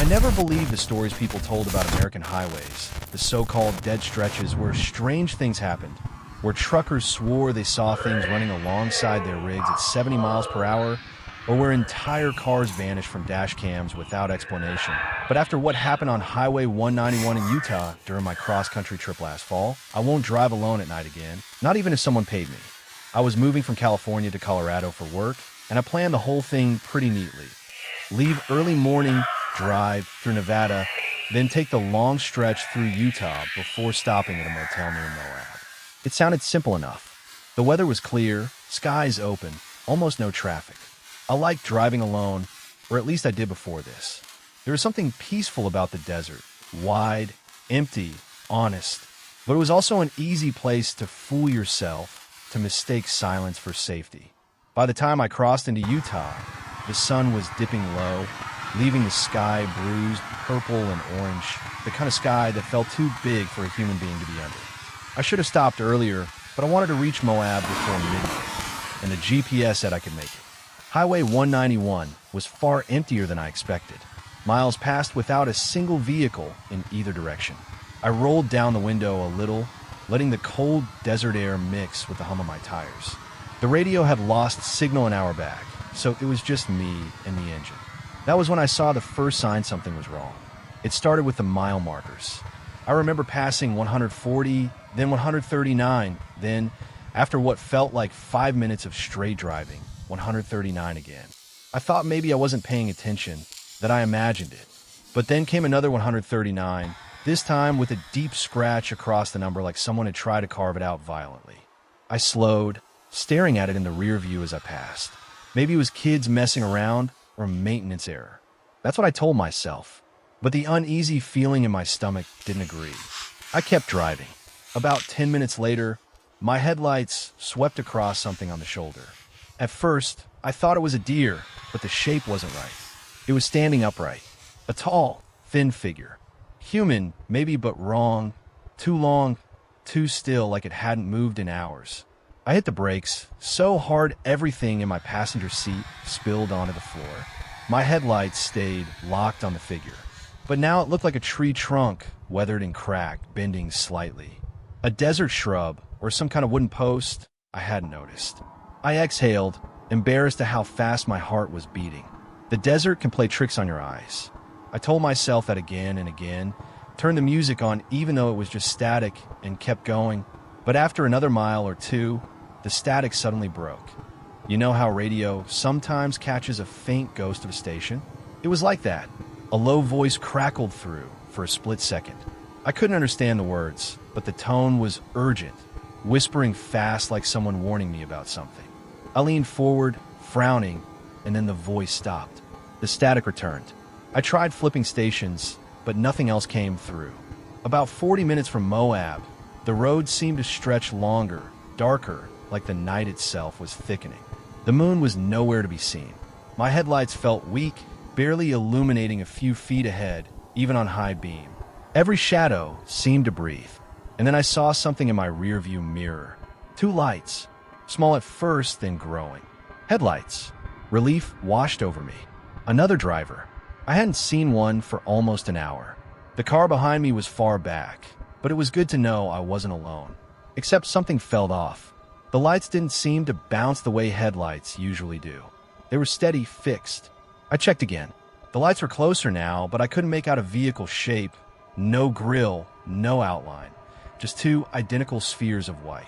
I never believed the stories people told about American highways, the so-called dead stretches where strange things happened, where truckers swore they saw things running alongside their rigs at 70 miles per hour, or where entire cars vanished from dash cams without explanation. But after what happened on Highway 191 in Utah during my cross-country trip last fall, I won't drive alone at night again, not even if someone paid me. I was moving from California to Colorado for work, and I planned the whole thing pretty neatly. Leave early morning, drive through Nevada, then take the long stretch through Utah before stopping at a motel near Moab. It sounded simple enough. The weather was clear, skies open, almost no traffic. I like driving alone, or at least I did before this. There was something peaceful about the desert, wide, empty, honest, but it was also an easy place to fool yourself, to mistake silence for safety. By the time I crossed into Utah, the sun was dipping low, leaving the sky bruised, purple and orange, the kind of sky that felt too big for a human being to be under. I should have stopped earlier, but I wanted to reach Moab before midnight, and the GPS said I could make it. Highway 191 was far emptier than I expected. Miles passed without a single vehicle in either direction. I rolled down the window a little, letting the cold desert air mix with the hum of my tires. The radio had lost signal an hour back, so it was just me and the engine. That was when I saw the first sign something was wrong. It started with the mile markers. I remember passing 140, then 139, then, after what felt like 5 minutes of straight driving, 139 again. I thought maybe I wasn't paying attention, that I imagined it. But then came another 139, this time with a deep scratch across the number like someone had tried to carve it out violently. I slowed, staring at it in the rear view as I passed. Maybe it was kids messing around or maintenance error. That's what I told myself. But the uneasy feeling in my stomach didn't agree. I kept driving. About 10 minutes later, my headlights swept across something on the shoulder. At first, I thought it was a deer, but the shape wasn't right. It was standing upright. A tall, thin figure. Human, maybe, but wrong. Too long, too still, like it hadn't moved in hours. I hit the brakes so hard everything in my passenger seat spilled onto the floor. My headlights stayed locked on the figure. But now it looked like a tree trunk, weathered and cracked, bending slightly. A desert shrub, or some kind of wooden post, I hadn't noticed. I exhaled, embarrassed at how fast my heart was beating. The desert can play tricks on your eyes. I told myself that again and again, turned the music on even though it was just static, and kept going. But after another mile or two, the static suddenly broke. You know how radio sometimes catches a faint ghost of a station? It was like that. A low voice crackled through for a split second. I couldn't understand the words, but the tone was urgent, whispering fast like someone warning me about something. I leaned forward, frowning, and then the voice stopped. The static returned. I tried flipping stations, but nothing else came through. About 40 minutes from Moab, the road seemed to stretch longer, darker, like the night itself was thickening. The moon was nowhere to be seen. My headlights felt weak, barely illuminating a few feet ahead, even on high beam. Every shadow seemed to breathe. And then I saw something in my rearview mirror. 2 lights, small at first, then growing. Headlights. Relief washed over me. Another driver. I hadn't seen one for almost an hour. The car behind me was far back, but it was good to know I wasn't alone. Except something fell off. The lights didn't seem to bounce the way headlights usually do. They were steady, fixed. I checked again. The lights were closer now, but I couldn't make out a vehicle shape. No grille, no outline. Just 2 identical spheres of white.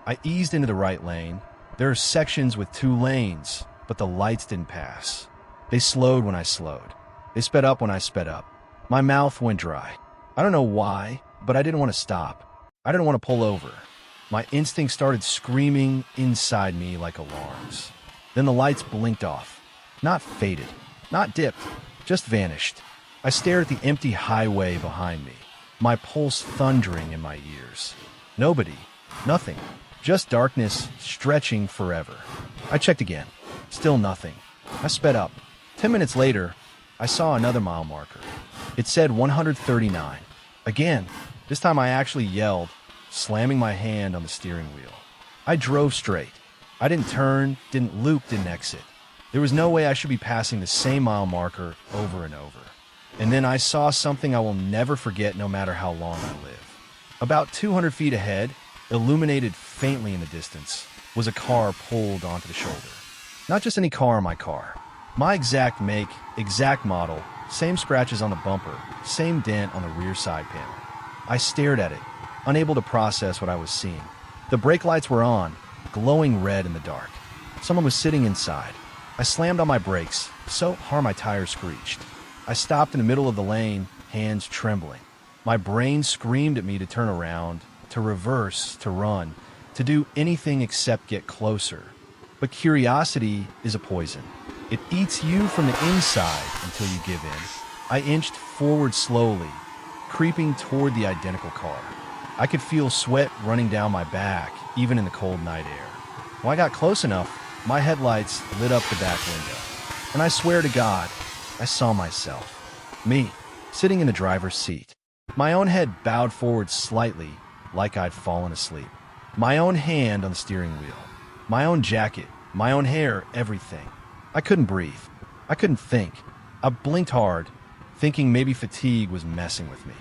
I eased into the right lane. There are sections with 2 lanes, but the lights didn't pass. They slowed when I slowed. They sped up when I sped up. My mouth went dry. I don't know why, but I didn't want to stop. I didn't want to pull over. My instincts started screaming inside me like alarms. Then the lights blinked off. Not faded, not dipped, just vanished. I stared at the empty highway behind me, my pulse thundering in my ears. Nobody, nothing, just darkness stretching forever. I checked again. Still nothing. I sped up. 10 minutes later, I saw another mile marker. It said 139. Again, this time I actually yelled, slamming my hand on the steering wheel. I drove straight. I didn't turn, didn't loop, didn't exit. There was no way I should be passing the same mile marker over and over. And then I saw something I will never forget no matter how long I live. About 200 feet ahead, illuminated faintly in the distance, was a car pulled onto the shoulder. Not just any car, my car. My exact make, exact model, same scratches on the bumper, same dent on the rear side panel. I stared at it, unable to process what I was seeing. The brake lights were on, glowing red in the dark. Someone was sitting inside. I slammed on my brakes, so hard my tires screeched. I stopped in the middle of the lane, hands trembling. My brain screamed at me to turn around, to reverse, to run, to do anything except get closer. But curiosity is a poison. It eats you from the inside until you give in. I inched forward slowly, creeping toward the identical car. I could feel sweat running down my back, even in the cold night air. When I got close enough, my headlights lit up the back window. And I swear to God, I saw myself. Me, sitting in the driver's seat. My own head bowed forward slightly, like I'd fallen asleep. My own hand on the steering wheel. My own jacket, my own hair, everything. I couldn't breathe. I couldn't think. I blinked hard, thinking maybe fatigue was messing with me.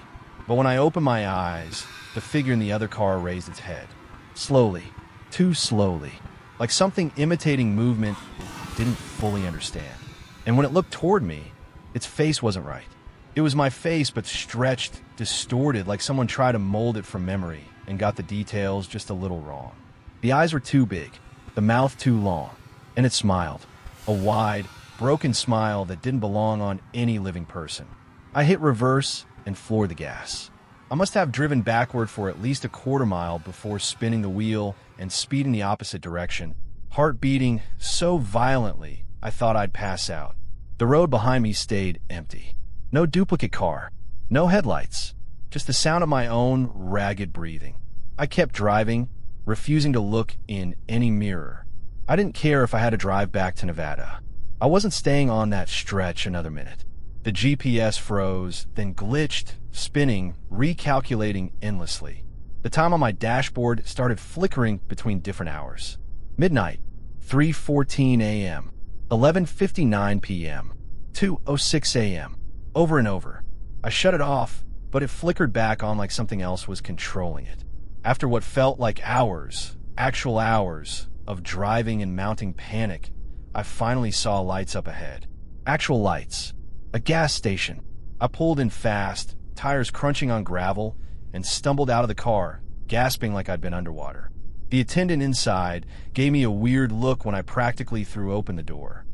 But when I opened my eyes, the figure in the other car raised its head. Slowly, too slowly, like something imitating movement it didn't fully understand. And when it looked toward me, its face wasn't right. It was my face, but stretched, distorted, like someone tried to mold it from memory and got the details just a little wrong. The eyes were too big, the mouth too long, and it smiled. A wide, broken smile that didn't belong on any living person. I hit reverse and floored the gas. I must have driven backward for at least a quarter mile before spinning the wheel and speeding the opposite direction, heart beating so violently I thought I'd pass out. The road behind me stayed empty. No duplicate car, no headlights, just the sound of my own ragged breathing. I kept driving, refusing to look in any mirror. I didn't care if I had to drive back to Nevada. I wasn't staying on that stretch another minute. The GPS froze, then glitched, spinning, recalculating endlessly. The time on my dashboard started flickering between different hours. Midnight, 3:14 a.m., 11:59 p.m., 2:06 a.m., over and over. I shut it off, but it flickered back on like something else was controlling it. After what felt like hours, actual hours, of driving and mounting panic, I finally saw lights up ahead. Actual lights. A gas station. I pulled in fast, tires crunching on gravel, and stumbled out of the car, gasping like I'd been underwater. The attendant inside gave me a weird look when I practically threw open the door.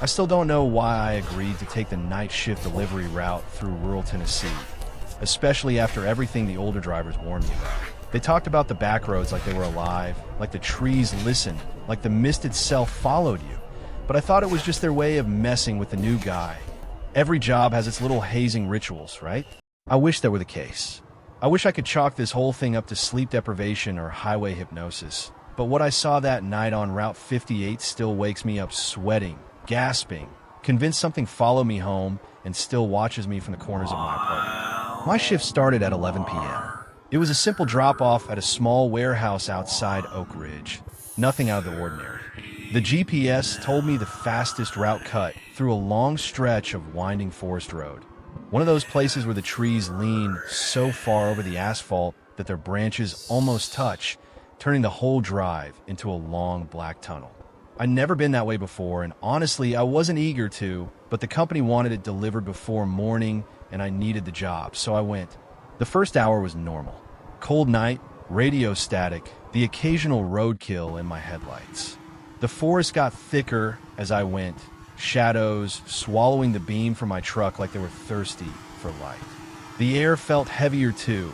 I still don't know why I agreed to take the night shift delivery route through rural Tennessee, especially after everything the older drivers warned me about. They talked about the back roads like they were alive, like the trees listened, like the mist itself followed you. But I thought it was just their way of messing with the new guy. Every job has its little hazing rituals, right? I wish that were the case. I wish I could chalk this whole thing up to sleep deprivation or highway hypnosis. But what I saw that night on Route 58 still wakes me up sweating, gasping, convinced something followed me home and still watches me from the corners of my apartment. My shift started at 11 p.m. It was a simple drop-off at a small warehouse outside Oak Ridge. Nothing out of the ordinary. The GPS told me the fastest route cut through a long stretch of winding forest road. One of those places where the trees lean so far over the asphalt that their branches almost touch, turning the whole drive into a long black tunnel. I'd never been that way before, and honestly, I wasn't eager to, but the company wanted it delivered before morning, and I needed the job, so I went. The first hour was normal. Cold night, radio static, the occasional roadkill in my headlights. The forest got thicker as I went, shadows swallowing the beam from my truck like they were thirsty for light. The air felt heavier too,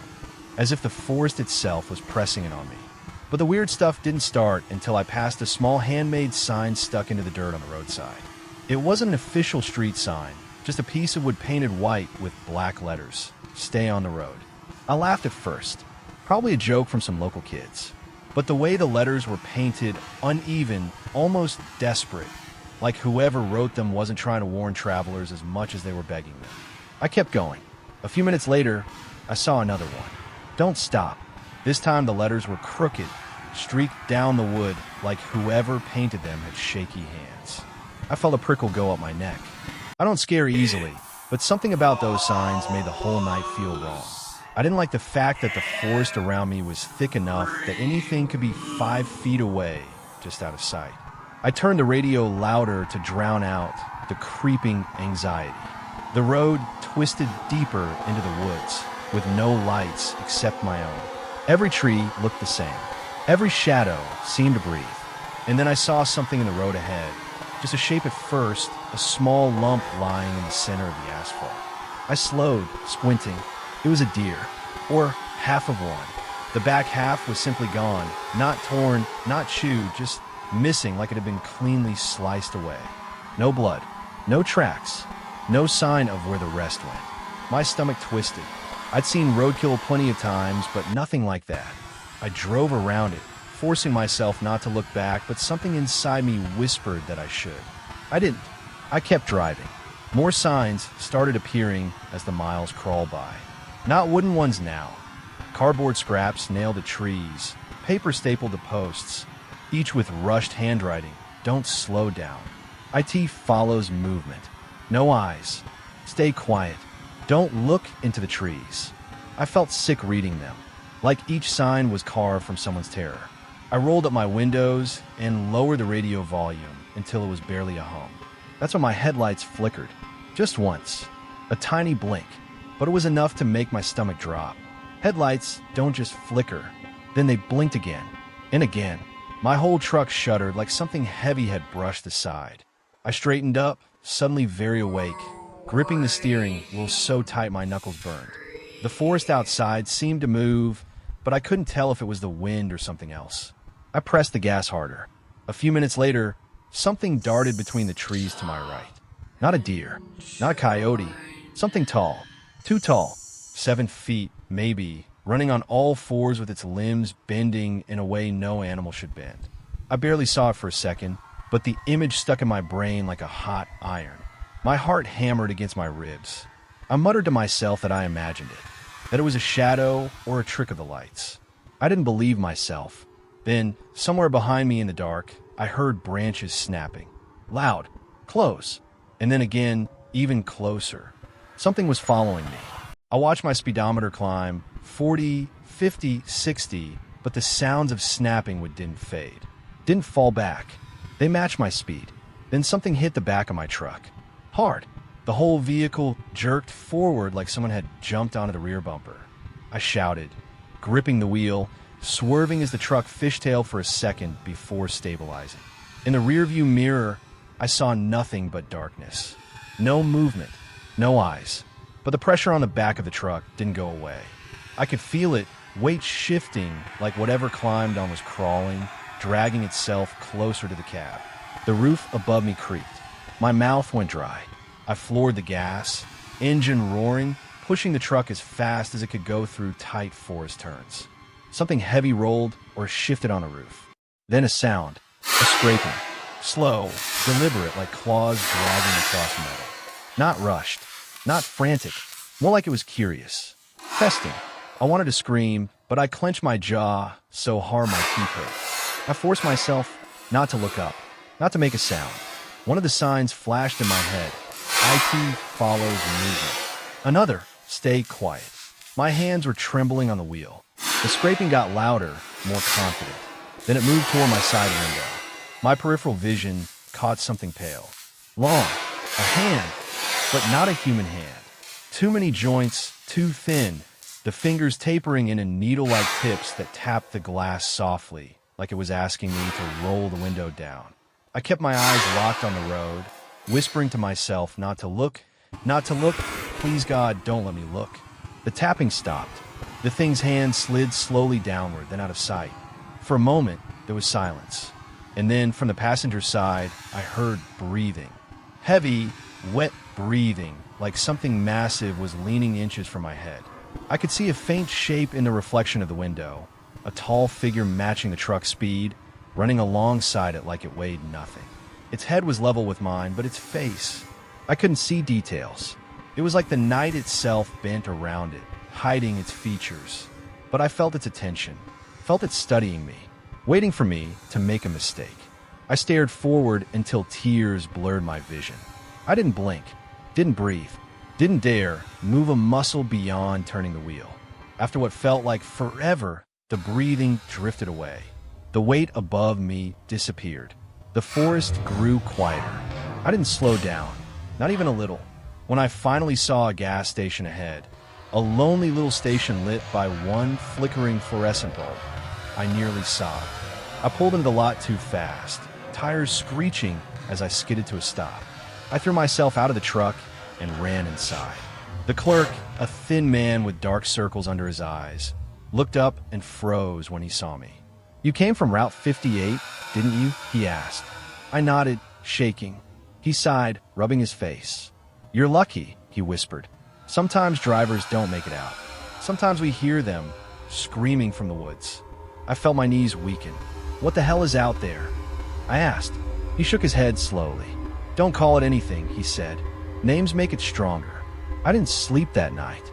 as if the forest itself was pressing in on me. But the weird stuff didn't start until I passed a small handmade sign stuck into the dirt on the roadside. It wasn't an official street sign, just a piece of wood painted white with black letters. Stay on the road. I laughed at first, probably a joke from some local kids. But the way the letters were painted, uneven, almost desperate, like whoever wrote them wasn't trying to warn travelers as much as they were begging them. I kept going. A few minutes later, I saw another one. Don't stop. This time the letters were crooked, streaked down the wood like whoever painted them had shaky hands. I felt a prickle go up my neck. I don't scare easily, but something about those signs made the whole night feel wrong. I didn't like the fact that the forest around me was thick enough that anything could be 5 feet away, just out of sight. I turned the radio louder to drown out the creeping anxiety. The road twisted deeper into the woods, with no lights except my own. Every tree looked the same. Every shadow seemed to breathe. And then I saw something in the road ahead. Just a shape at first, a small lump lying in the center of the asphalt. I slowed, squinting. It was a deer, or half of one. The back half was simply gone, not torn, not chewed, just missing like it had been cleanly sliced away. No blood, no tracks, no sign of where the rest went. My stomach twisted. I'd seen roadkill plenty of times, but nothing like that. I drove around it, forcing myself not to look back, but something inside me whispered that I should. I didn't. I kept driving. More signs started appearing as the miles crawled by. Not wooden ones now. Cardboard scraps nailed to trees, paper stapled to posts, each with rushed handwriting, "Don't slow down." IT follows movement. No eyes. Stay quiet. Don't look into the trees. I felt sick reading them, like each sign was carved from someone's terror. I rolled up my windows and lowered the radio volume until it was barely a hum. That's when my headlights flickered. Just once. A tiny blink. But it was enough to make my stomach drop. Headlights don't just flicker. Then they blinked again. And again. My whole truck shuddered like something heavy had brushed aside. I straightened up, suddenly very awake, gripping the steering wheel so tight my knuckles burned. The forest outside seemed to move, but I couldn't tell if it was the wind or something else. I pressed the gas harder. A few minutes later, something darted between the trees to my right. Not a deer, not a coyote, something tall. Too tall, 7 feet, maybe, running on all fours with its limbs bending in a way no animal should bend. I barely saw it for a second, but the image stuck in my brain like a hot iron. My heart hammered against my ribs. I muttered to myself that I imagined it, that it was a shadow or a trick of the lights. I didn't believe myself. Then, somewhere behind me in the dark, I heard branches snapping. Loud, close, and then again, even closer. Something was following me. I watched my speedometer climb, 40, 50, 60, but the sounds of snapping didn't fade. Didn't fall back. They matched my speed. Then something hit the back of my truck. Hard. The whole vehicle jerked forward like someone had jumped onto the rear bumper. I shouted, gripping the wheel, swerving as the truck fishtailed for a second before stabilizing. In the rearview mirror, I saw nothing but darkness. No movement. No eyes. But the pressure on the back of the truck didn't go away. I could feel it, weight shifting like whatever climbed on was crawling, dragging itself closer to the cab. The roof above me creaked. My mouth went dry. I floored the gas, engine roaring, pushing the truck as fast as it could go through tight forest turns. Something heavy rolled or shifted on the roof. Then a sound, a scraping, slow, deliberate like claws dragging across metal. Not rushed, not frantic, more like it was curious. Testing. I wanted to scream, but I clenched my jaw so hard my teeth hurt. I forced myself not to look up, not to make a sound. One of the signs flashed in my head. IT follows movement. Another, stay quiet. My hands were trembling on the wheel. The scraping got louder, more confident. Then it moved toward my side window. My peripheral vision caught something pale. Long, a hand, but not a human hand. Too many joints, too thin, the fingers tapering into needle-like tips that tapped the glass softly, like it was asking me to roll the window down. I kept my eyes locked on the road, whispering to myself not to look, please God, don't let me look. The tapping stopped. The thing's hand slid slowly downward, then out of sight. For a moment, there was silence. And then, from the passenger side, I heard breathing. Heavy, wet breathing, like something massive was leaning inches from my head. I could see a faint shape in the reflection of the window, a tall figure matching the truck's speed, running alongside it like it weighed nothing. Its head was level with mine, but its face, I couldn't see details. It was like the night itself bent around it, hiding its features. But I felt its attention, felt it studying me, waiting for me to make a mistake. I stared forward until tears blurred my vision. I didn't blink, didn't breathe, didn't dare move a muscle beyond turning the wheel. After what felt like forever, the breathing drifted away. The weight above me disappeared. The forest grew quieter. I didn't slow down, not even a little. When I finally saw a gas station ahead, a lonely little station lit by one flickering fluorescent bulb, I nearly sobbed. I pulled into the lot too fast, tires screeching as I skidded to a stop. I threw myself out of the truck and ran inside. The clerk, a thin man with dark circles under his eyes, looked up and froze when he saw me. "You came from Route 58, didn't you?" he asked. I nodded, shaking. He sighed, rubbing his face. "You're lucky," he whispered. "Sometimes drivers don't make it out. Sometimes we hear them screaming from the woods." I felt my knees weaken. "What the hell is out there?" I asked. He shook his head slowly. "Don't call it anything," he said. "Names make it stronger." I didn't sleep that night.